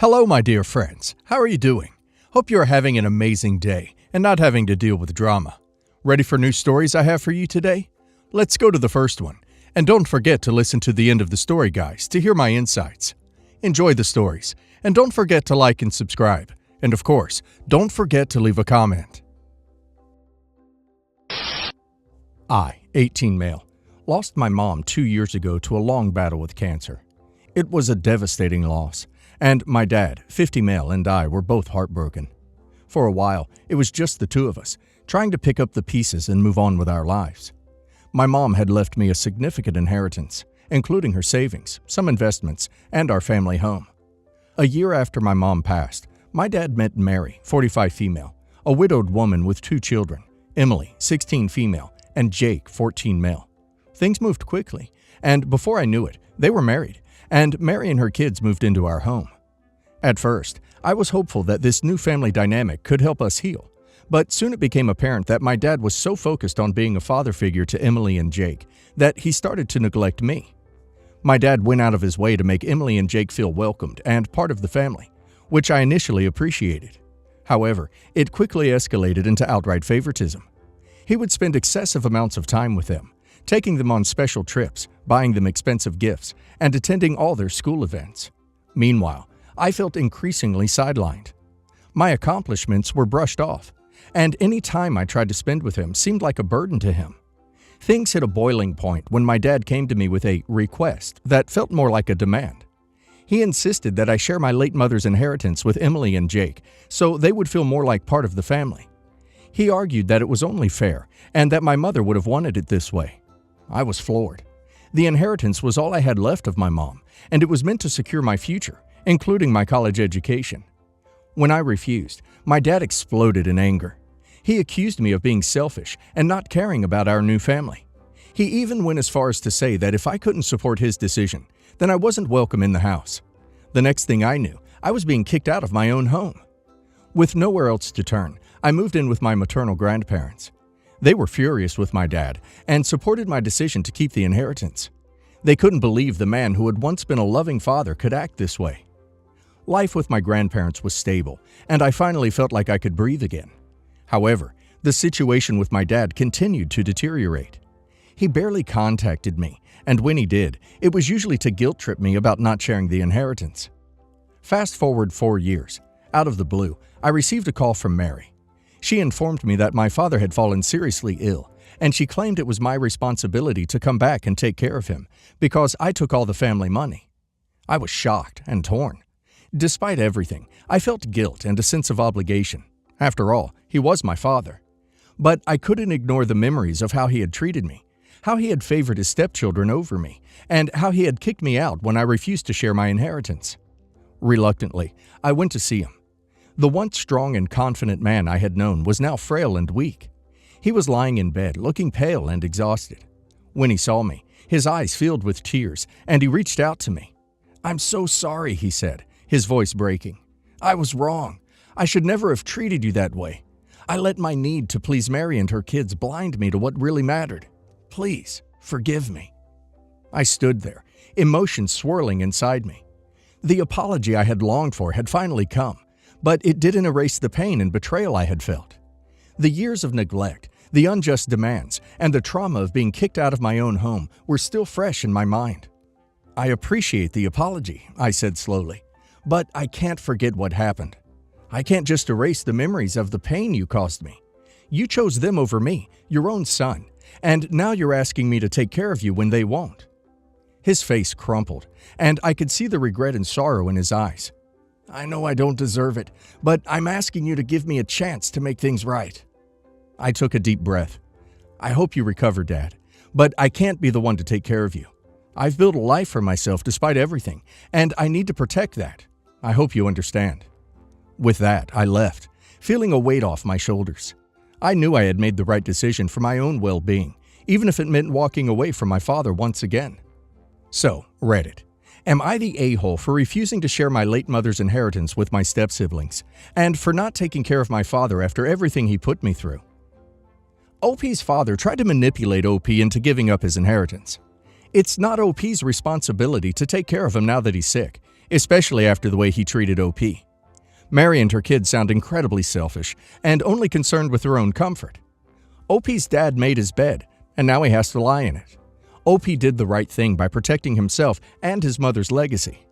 Hello, my dear friends. How are you doing? Hope you are having an amazing day and not having to deal with drama. Ready for new stories I have for you today? Let's go to the first one. And don't forget to listen to the end of the story, guys, to hear my insights. Enjoy the stories, and don't forget to like and subscribe. And of course, don't forget to leave a comment. I, 18 male, lost my mom 2 years ago to a long battle with cancer. It was a devastating loss, and my dad, 50 male, and I were both heartbroken. For a while, it was just the two of us, trying to pick up the pieces and move on with our lives. My mom had left me a significant inheritance, including her savings, some investments, and our family home. A year after my mom passed, my dad met Mary, 45 female, a widowed woman with 2 children, Emily, 16 female, and Jake, 14 male. Things moved quickly, and before I knew it, they were married, and Mary and her kids moved into our home. At first, I was hopeful that this new family dynamic could help us heal, but soon it became apparent that my dad was so focused on being a father figure to Emily and Jake that he started to neglect me. My dad went out of his way to make Emily and Jake feel welcomed and part of the family, which I initially appreciated. However, it quickly escalated into outright favoritism. He would spend excessive amounts of time with them, taking them on special trips, buying them expensive gifts, and attending all their school events. Meanwhile, I felt increasingly sidelined. My accomplishments were brushed off, and any time I tried to spend with him seemed like a burden to him. Things hit a boiling point when my dad came to me with a request that felt more like a demand. He insisted that I share my late mother's inheritance with Emily and Jake so they would feel more like part of the family. He argued that it was only fair and that my mother would have wanted it this way. I was floored. The inheritance was all I had left of my mom, and it was meant to secure my future, including my college education. When I refused, my dad exploded in anger. He accused me of being selfish and not caring about our new family. He even went as far as to say that if I couldn't support his decision, then I wasn't welcome in the house. The next thing I knew, I was being kicked out of my own home. With nowhere else to turn, I moved in with my maternal grandparents. They were furious with my dad and supported my decision to keep the inheritance. They couldn't believe the man who had once been a loving father could act this way. Life with my grandparents was stable, and I finally felt like I could breathe again. However, the situation with my dad continued to deteriorate. He barely contacted me, and when he did, it was usually to guilt trip me about not sharing the inheritance. Fast forward 4 years. Out of the blue, I received a call from Mary. She informed me that my father had fallen seriously ill, and she claimed it was my responsibility to come back and take care of him because I took all the family money. I was shocked and torn. Despite everything, I felt guilt and a sense of obligation. After all, he was my father. But I couldn't ignore the memories of how he had treated me, how he had favored his stepchildren over me, and how he had kicked me out when I refused to share my inheritance. Reluctantly, I went to see him. The once strong and confident man I had known was now frail and weak. He was lying in bed, looking pale and exhausted. When he saw me, his eyes filled with tears, and he reached out to me. "I'm so sorry," he said, his voice breaking. "I was wrong. I should never have treated you that way. I let my need to please Mary and her kids blind me to what really mattered. Please, forgive me." I stood there, emotions swirling inside me. The apology I had longed for had finally come, but it didn't erase the pain and betrayal I had felt. The years of neglect, the unjust demands, and the trauma of being kicked out of my own home were still fresh in my mind. "I appreciate the apology," I said slowly, "but I can't forget what happened. I can't just erase the memories of the pain you caused me. You chose them over me, your own son, and now you're asking me to take care of you when they won't." His face crumpled, and I could see the regret and sorrow in his eyes. "I know I don't deserve it, but I'm asking you to give me a chance to make things right." I took a deep breath. "I hope you recover, Dad, but I can't be the one to take care of you. I've built a life for myself despite everything, and I need to protect that. I hope you understand." With that, I left, feeling a weight off my shoulders. I knew I had made the right decision for my own well-being, even if it meant walking away from my father once again. So, Reddit. Am I the a-hole for refusing to share my late mother's inheritance with my step-siblings, and for not taking care of my father after everything he put me through? OP's father tried to manipulate OP into giving up his inheritance. It's not OP's responsibility to take care of him now that he's sick. especially after the way he treated OP. Mary and her kids sound incredibly selfish and only concerned with their own comfort. OP's dad made his bed, and now he has to lie in it. OP did the right thing by protecting himself and his mother's legacy.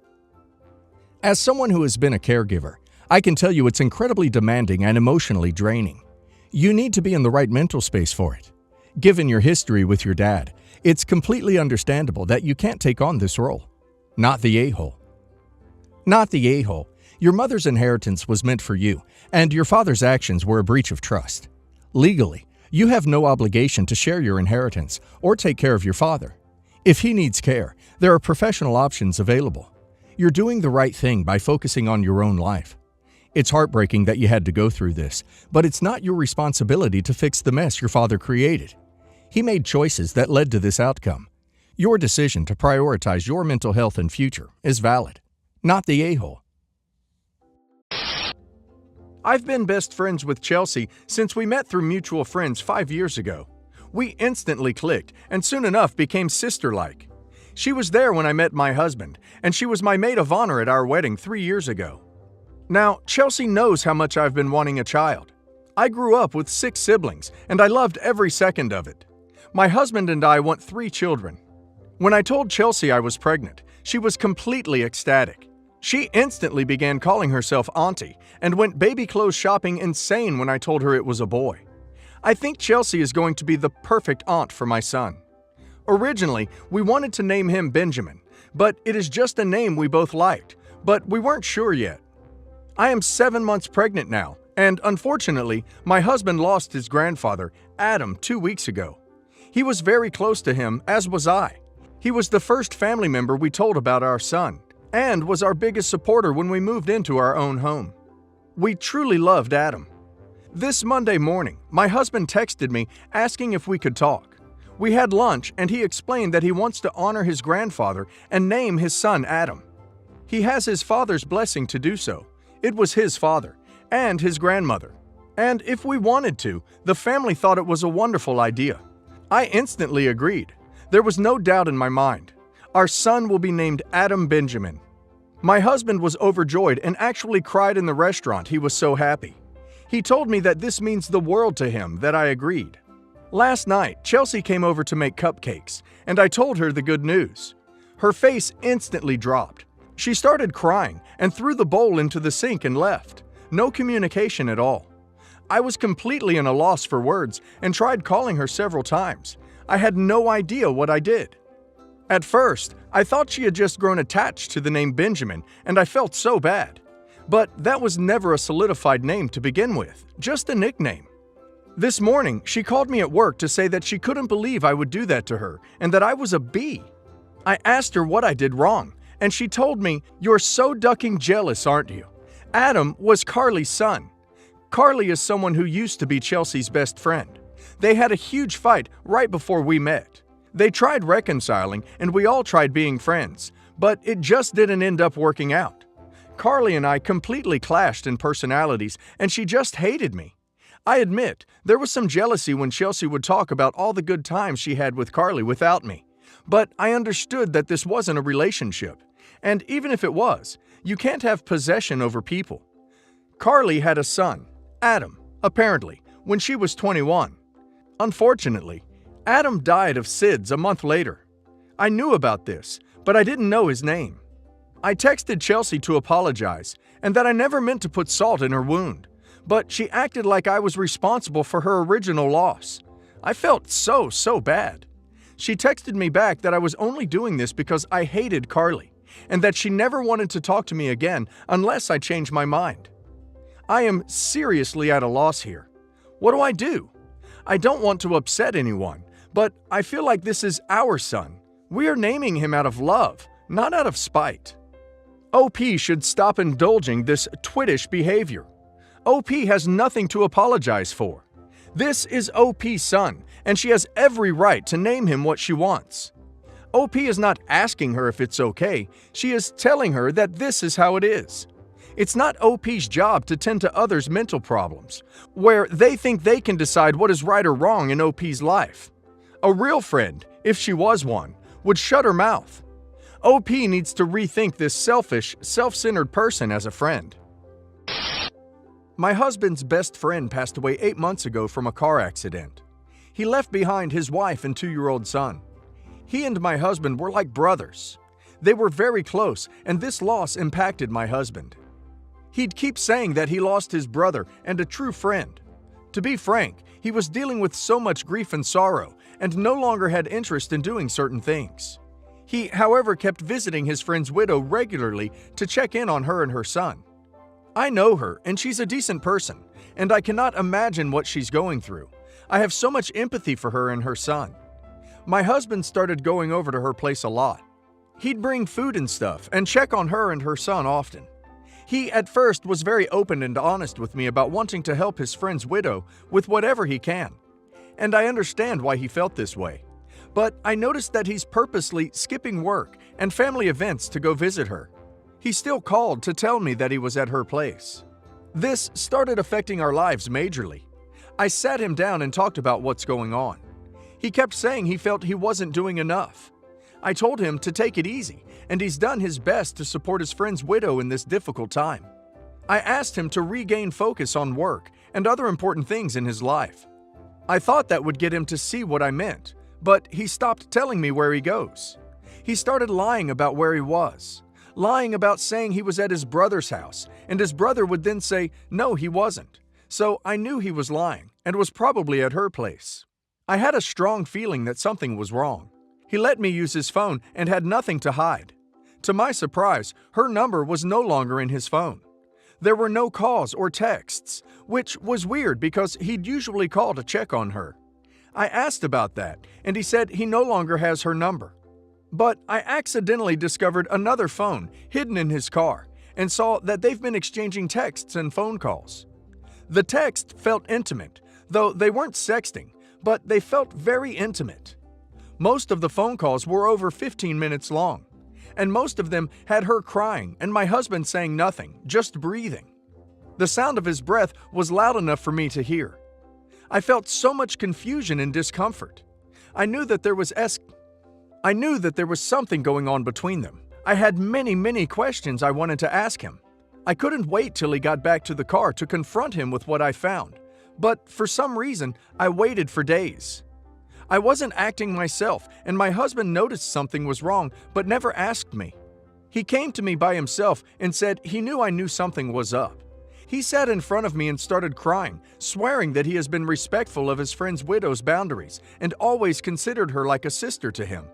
As someone who has been a caregiver, I can tell you it's incredibly demanding and emotionally draining. You need to be in the right mental space for it. Given your history with your dad, it's completely understandable that you can't take on this role. Not the a-hole. Not the a-hole. Your mother's inheritance was meant for you, and your father's actions were a breach of trust. Legally, you have no obligation to share your inheritance or take care of your father. If he needs care, there are professional options available. You're doing the right thing by focusing on your own life. It's heartbreaking that you had to go through this, but it's not your responsibility to fix the mess your father created. He made choices that led to this outcome. Your decision to prioritize your mental health and future is valid, not the a-hole. I've been best friends with Chelsea since we met through mutual friends 5 years ago. We instantly clicked and soon enough became sister-like. She was there when I met my husband, and she was my maid of honor at our wedding 3 years ago. Now, Chelsea knows how much I've been wanting a child. I grew up with 6 siblings, and I loved every second of it. My husband and I want 3 children. When I told Chelsea I was pregnant, she was completely ecstatic. She instantly began calling herself Auntie and went baby clothes shopping insane when I told her it was a boy. I think Chelsea is going to be the perfect aunt for my son. Originally, we wanted to name him Benjamin, but it is just a name we both liked, but we weren't sure yet. I am 7 months pregnant now, and unfortunately, my husband lost his grandfather, Adam, 2 weeks ago. He was very close to him, as was I. He was the first family member we told about our son, and was our biggest supporter when we moved into our own home. We truly loved Adam. This Monday morning, my husband texted me asking if we could talk. We had lunch and he explained that he wants to honor his grandfather and name his son Adam. He has his father's blessing to do so. It was his father and his grandmother. And if we wanted to, the family thought it was a wonderful idea. I instantly agreed. There was no doubt in my mind. Our son will be named Adam Benjamin. My husband was overjoyed and actually cried in the restaurant. He was so happy. He told me that this means the world to him that I agreed. Last night, Chelsea came over to make cupcakes, and I told her the good news. Her face instantly dropped. She started crying and threw the bowl into the sink and left. No communication at all. I was completely at a loss for words and tried calling her several times. I had no idea what I did. At first, I thought she had just grown attached to the name Benjamin, and I felt so bad. But that was never a solidified name to begin with, just a nickname. This morning, she called me at work to say that she couldn't believe I would do that to her and that I was a B. I asked her what I did wrong, and she told me, "You're so ducking jealous, aren't you?" Adam was Carly's son. Carly is someone who used to be Chelsea's best friend. They had a huge fight right before we met. They tried reconciling, and we all tried being friends, but it just didn't end up working out. Carly and I completely clashed in personalities, and she just hated me. I admit, there was some jealousy when Chelsea would talk about all the good times she had with Carly without me. But I understood that this wasn't a relationship. And even if it was, you can't have possession over people. Carly had a son, Adam, apparently, when she was 21. Unfortunately, Adam died of SIDS a month later. I knew about this, but I didn't know his name. I texted Chelsea to apologize, and that I never meant to put salt in her wound. But she acted like I was responsible for her original loss. I felt so bad. She texted me back that I was only doing this because I hated Carly, and that she never wanted to talk to me again unless I changed my mind. I am seriously at a loss here. What do I do? I don't want to upset anyone, but I feel like this is our son. We are naming him out of love, not out of spite. OP should stop indulging this twittish behavior. OP has nothing to apologize for. This is OP's son, and she has every right to name him what she wants. OP is not asking her if it's okay, she is telling her that this is how it is. It's not OP's job to tend to others' mental problems, where they think they can decide what is right or wrong in OP's life. A real friend, if she was one, would shut her mouth. OP needs to rethink this selfish, self-centered person as a friend. My husband's best friend passed away 8 months ago from a car accident. He left behind his wife and 2-year-old son. He and my husband were like brothers. They were very close, and this loss impacted my husband. He'd keep saying that he lost his brother and a true friend. To be frank, he was dealing with so much grief and sorrow, and no longer had interest in doing certain things. He, however, kept visiting his friend's widow regularly to check in on her and her son. I know her, and she's a decent person, and I cannot imagine what she's going through. I have so much empathy for her and her son. My husband started going over to her place a lot. He'd bring food and stuff and check on her and her son often. He, at first, was very open and honest with me about wanting to help his friend's widow with whatever he can. And I understand why he felt this way. But I noticed that he's purposely skipping work and family events to go visit her. He still called to tell me that he was at her place. This started affecting our lives majorly. I sat him down and talked about what's going on. He kept saying he felt he wasn't doing enough. I told him to take it easy, and he's done his best to support his friend's widow in this difficult time. I asked him to regain focus on work and other important things in his life. I thought that would get him to see what I meant, but he stopped telling me where he goes. He started lying about where he was, lying about saying he was at his brother's house, and his brother would then say, no, he wasn't. So I knew he was lying and was probably at her place. I had a strong feeling that something was wrong. He let me use his phone and had nothing to hide. To my surprise, her number was no longer in his phone. There were no calls or texts, which was weird because he'd usually call to check on her. I asked about that, and he said he no longer has her number. But I accidentally discovered another phone hidden in his car and saw that they've been exchanging texts and phone calls. The text felt intimate, though they weren't sexting, but they felt very intimate. Most of the phone calls were over 15 minutes long, and most of them had her crying and my husband saying nothing, just breathing. The sound of his breath was loud enough for me to hear. I felt so much confusion and discomfort. I knew that there was something going on between them. I had many questions I wanted to ask him. I couldn't wait till he got back to the car to confront him with what I found, but for some reason, I waited for days. I wasn't acting myself, and my husband noticed something was wrong but never asked me. He came to me by himself and said he knew I knew something was up. He sat in front of me and started crying, swearing that he has been respectful of his friend's widow's boundaries and always considered her like a sister to him.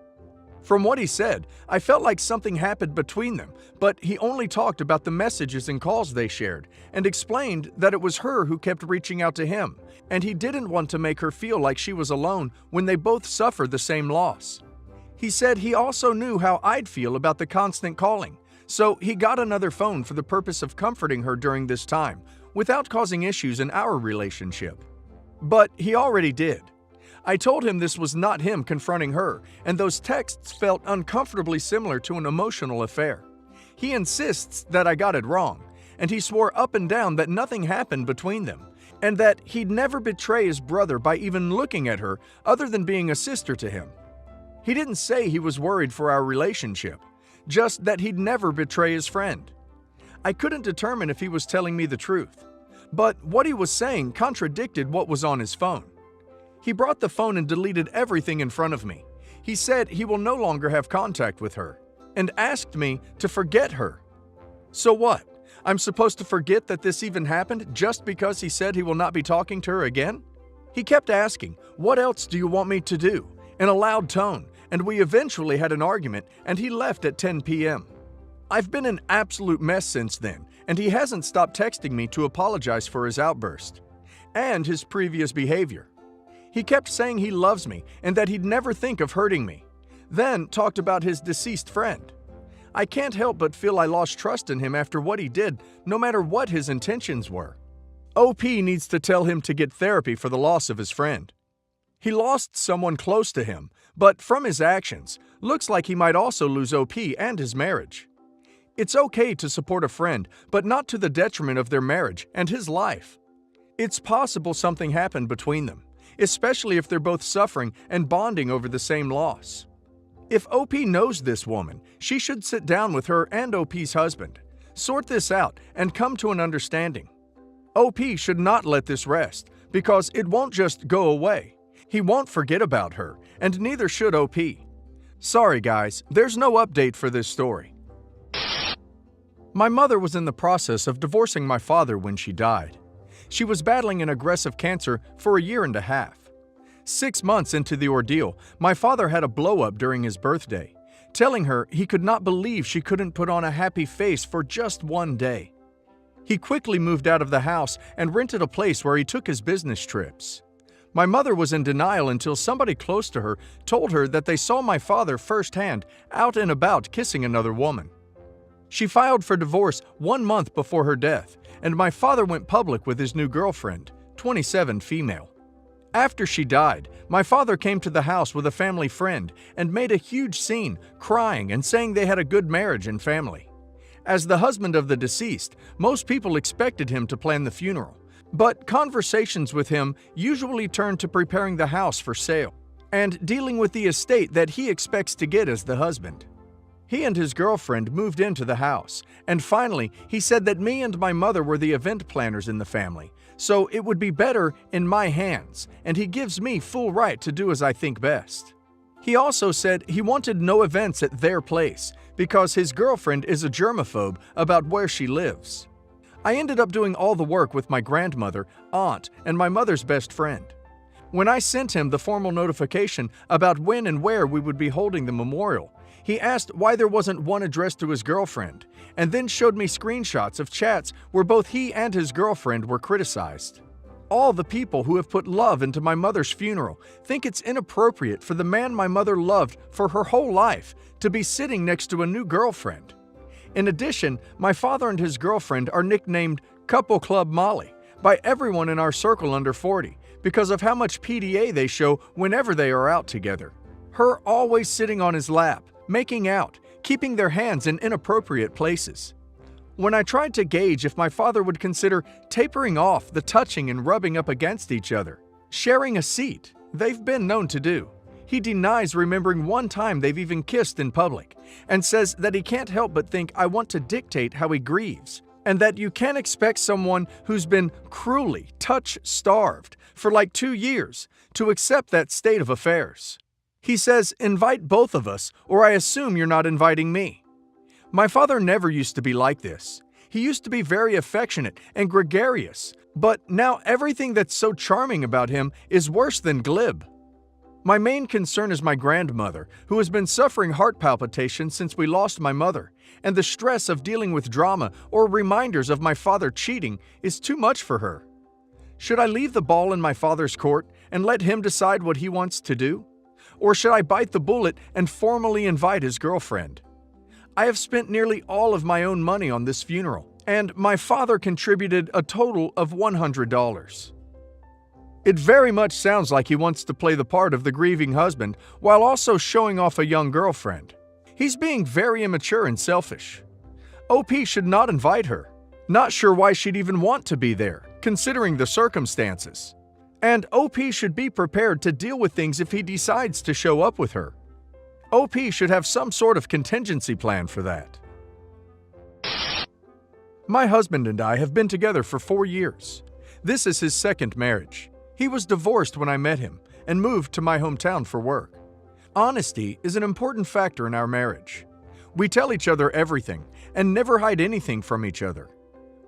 From what he said, I felt like something happened between them, but he only talked about the messages and calls they shared and explained that it was her who kept reaching out to him, and he didn't want to make her feel like she was alone when they both suffered the same loss. He said he also knew how I'd feel about the constant calling, so he got another phone for the purpose of comforting her during this time, without causing issues in our relationship. But he already did. I told him this was not him confronting her, and those texts felt uncomfortably similar to an emotional affair. He insists that I got it wrong, and he swore up and down that nothing happened between them, and that he'd never betray his brother by even looking at her other than being a sister to him. He didn't say he was worried for our relationship, just that he'd never betray his friend. I couldn't determine if he was telling me the truth, but what he was saying contradicted what was on his phone. He brought the phone and deleted everything in front of me. He said he will no longer have contact with her, and asked me to forget her. So what? I'm supposed to forget that this even happened just because he said he will not be talking to her again? He kept asking, "What else do you want me to do?" in a loud tone, and we eventually had an argument and he left at 10 p.m. I've been an absolute mess since then, and he hasn't stopped texting me to apologize for his outburst and his previous behavior. He kept saying he loves me and that he'd never think of hurting me, then talked about his deceased friend. I can't help but feel I lost trust in him after what he did, no matter what his intentions were. OP needs to tell him to get therapy for the loss of his friend. He lost someone close to him, but from his actions, looks like he might also lose OP and his marriage. It's okay to support a friend, but not to the detriment of their marriage and his life. It's possible something happened between them, especially if they're both suffering and bonding over the same loss. If OP knows this woman, she should sit down with her and OP's husband, sort this out, and come to an understanding. OP should not let this rest, because it won't just go away. He won't forget about her, and neither should OP. Sorry guys, there's no update for this story. My mother was in the process of divorcing my father when she died. She was battling an aggressive cancer for a year and a half. 6 months into the ordeal, my father had a blow-up during his birthday, telling her he could not believe she couldn't put on a happy face for just one day. He quickly moved out of the house and rented a place where he took his business trips. My mother was in denial until somebody close to her told her that they saw my father firsthand out and about kissing another woman. She filed for divorce 1 month before her death, and my father went public with his new girlfriend, 27 female. After she died, my father came to the house with a family friend and made a huge scene, crying and saying they had a good marriage and family. As the husband of the deceased, most people expected him to plan the funeral, but conversations with him usually turned to preparing the house for sale and dealing with the estate that he expects to get as the husband. He and his girlfriend moved into the house, and finally he said that me and my mother were the event planners in the family, so it would be better in my hands, and he gives me full right to do as I think best. He also said he wanted no events at their place because his girlfriend is a germaphobe about where she lives. I ended up doing all the work with my grandmother, aunt, and my mother's best friend. When I sent him the formal notification about when and where we would be holding the memorial, he asked why there wasn't one addressed to his girlfriend, and then showed me screenshots of chats where both he and his girlfriend were criticized. All the people who have put love into my mother's funeral think it's inappropriate for the man my mother loved for her whole life to be sitting next to a new girlfriend. In addition, my father and his girlfriend are nicknamed Couple Club Molly by everyone in our circle under 40 because of how much PDA they show whenever they are out together. Her always sitting on his lap, making out, keeping their hands in inappropriate places. When I tried to gauge if my father would consider tapering off the touching and rubbing up against each other, sharing a seat, they've been known to do, he denies remembering one time they've even kissed in public, and says that he can't help but think I want to dictate how he grieves, and that you can't expect someone who's been cruelly touch-starved for like 2 years to accept that state of affairs. He says, invite both of us, or I assume you're not inviting me. My father never used to be like this. He used to be very affectionate and gregarious, but now everything that's so charming about him is worse than glib. My main concern is my grandmother, who has been suffering heart palpitations since we lost my mother, and the stress of dealing with drama or reminders of my father cheating is too much for her. Should I leave the ball in my father's court and let him decide what he wants to do? Or should I bite the bullet and formally invite his girlfriend? I have spent nearly all of my own money on this funeral, and my father contributed a total of $100. It very much sounds like he wants to play the part of the grieving husband while also showing off a young girlfriend. He's being very immature and selfish. OP should not invite her. Not sure why she'd even want to be there, considering the circumstances. And OP should be prepared to deal with things if he decides to show up with her. OP should have some sort of contingency plan for that. My husband and I have been together for 4 years. This is his second marriage. He was divorced when I met him and moved to my hometown for work. Honesty is an important factor in our marriage. We tell each other everything and never hide anything from each other.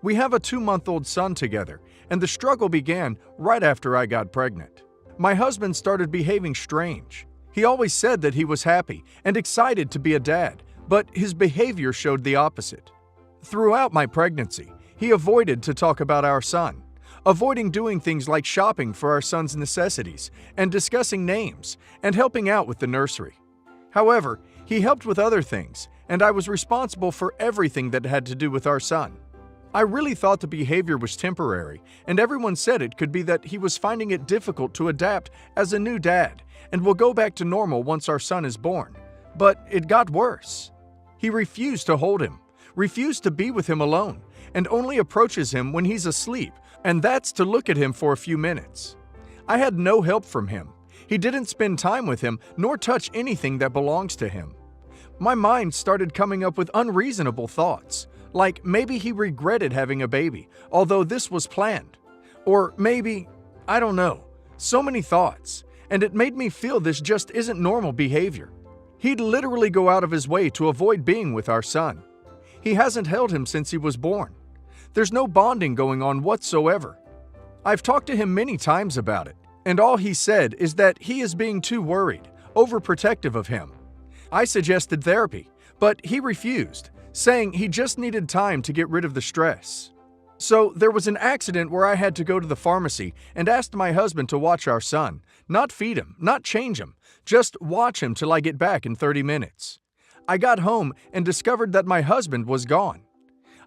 We have a 2-month-old son together, and the struggle began right after I got pregnant. My husband started behaving strange. He always said that he was happy and excited to be a dad, but his behavior showed the opposite. Throughout my pregnancy, he avoided to talk about our son, avoiding doing things like shopping for our son's necessities and discussing names and helping out with the nursery. However, he helped with other things, and I was responsible for everything that had to do with our son. I really thought the behavior was temporary, and everyone said it could be that he was finding it difficult to adapt as a new dad and will go back to normal once our son is born. But it got worse. He refused to hold him, refused to be with him alone, and only approaches him when he's asleep, and that's to look at him for a few minutes. I had no help from him. He didn't spend time with him nor touch anything that belongs to him. My mind started coming up with unreasonable thoughts, like maybe he regretted having a baby, although this was planned. Or maybe, I don't know, so many thoughts, and it made me feel this just isn't normal behavior. He'd literally go out of his way to avoid being with our son. He hasn't held him since he was born. There's no bonding going on whatsoever. I've talked to him many times about it, and all he said is that he is being too worried, overprotective of him. I suggested therapy, but he refused, saying he just needed time to get rid of the stress. So there was an accident where I had to go to the pharmacy and asked my husband to watch our son, not feed him, not change him, just watch him till I get back in 30 minutes. I got home and discovered that my husband was gone.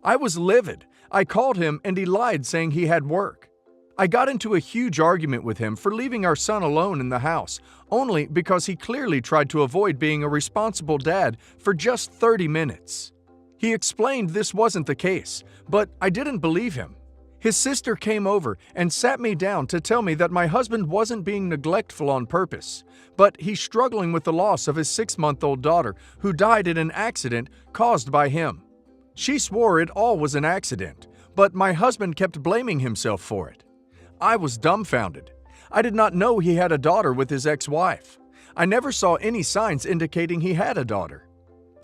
I was livid. I called him and he lied, saying he had work. I got into a huge argument with him for leaving our son alone in the house, only because he clearly tried to avoid being a responsible dad for just 30 minutes. He explained this wasn't the case, but I didn't believe him. His sister came over and sat me down to tell me that my husband wasn't being neglectful on purpose, but he's struggling with the loss of his 6-month-old daughter who died in an accident caused by him. She swore it all was an accident, but my husband kept blaming himself for it. I was dumbfounded. I did not know he had a daughter with his ex-wife. I never saw any signs indicating he had a daughter.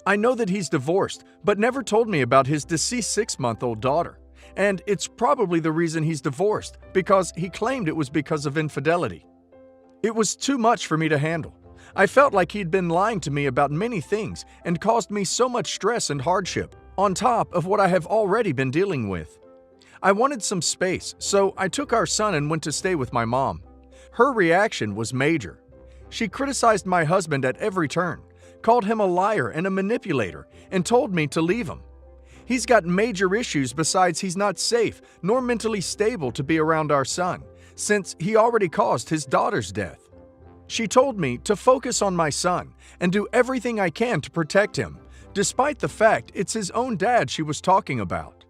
I know that he's divorced, but never told me about his deceased 6-month-old daughter. And it's probably the reason he's divorced, because he claimed it was because of infidelity. It was too much for me to handle. I felt like he'd been lying to me about many things and caused me so much stress and hardship, on top of what I have already been dealing with. I wanted some space, so I took our son and went to stay with my mom. Her reaction was major. She criticized my husband at every turn, called him a liar and a manipulator, and told me to leave him. He's got major issues besides he's not safe nor mentally stable to be around our son, since he already caused his daughter's death. She told me to focus on my son and do everything I can to protect him, despite the fact it's his own dad she was talking about.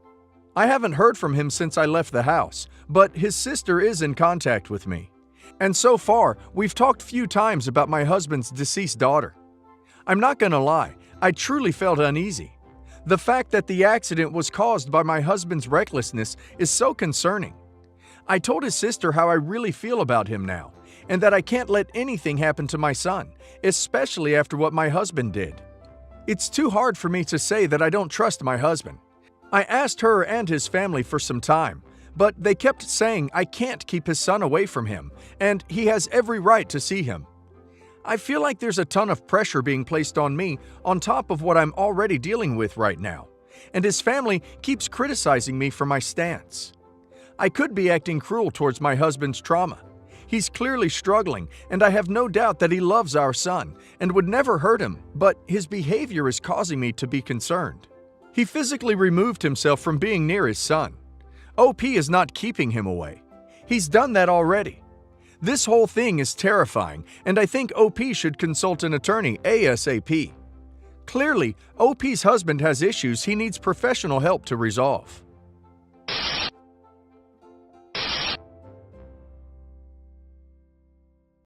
I haven't heard from him since I left the house, but his sister is in contact with me. And so far, we've talked few times about my husband's deceased daughter. I'm not gonna lie, I truly felt uneasy. The fact that the accident was caused by my husband's recklessness is so concerning. I told his sister how I really feel about him now, and that I can't let anything happen to my son, especially after what my husband did. It's too hard for me to say that I don't trust my husband. I asked her and his family for some time, but they kept saying I can't keep his son away from him, and he has every right to see him. I feel like there's a ton of pressure being placed on me on top of what I'm already dealing with right now, and his family keeps criticizing me for my stance. I could be acting cruel towards my husband's trauma. He's clearly struggling, and I have no doubt that he loves our son and would never hurt him, but his behavior is causing me to be concerned. He physically removed himself from being near his son. OP is not keeping him away. He's done that already. This whole thing is terrifying, and I think OP should consult an attorney ASAP. Clearly, OP's husband has issues he needs professional help to resolve.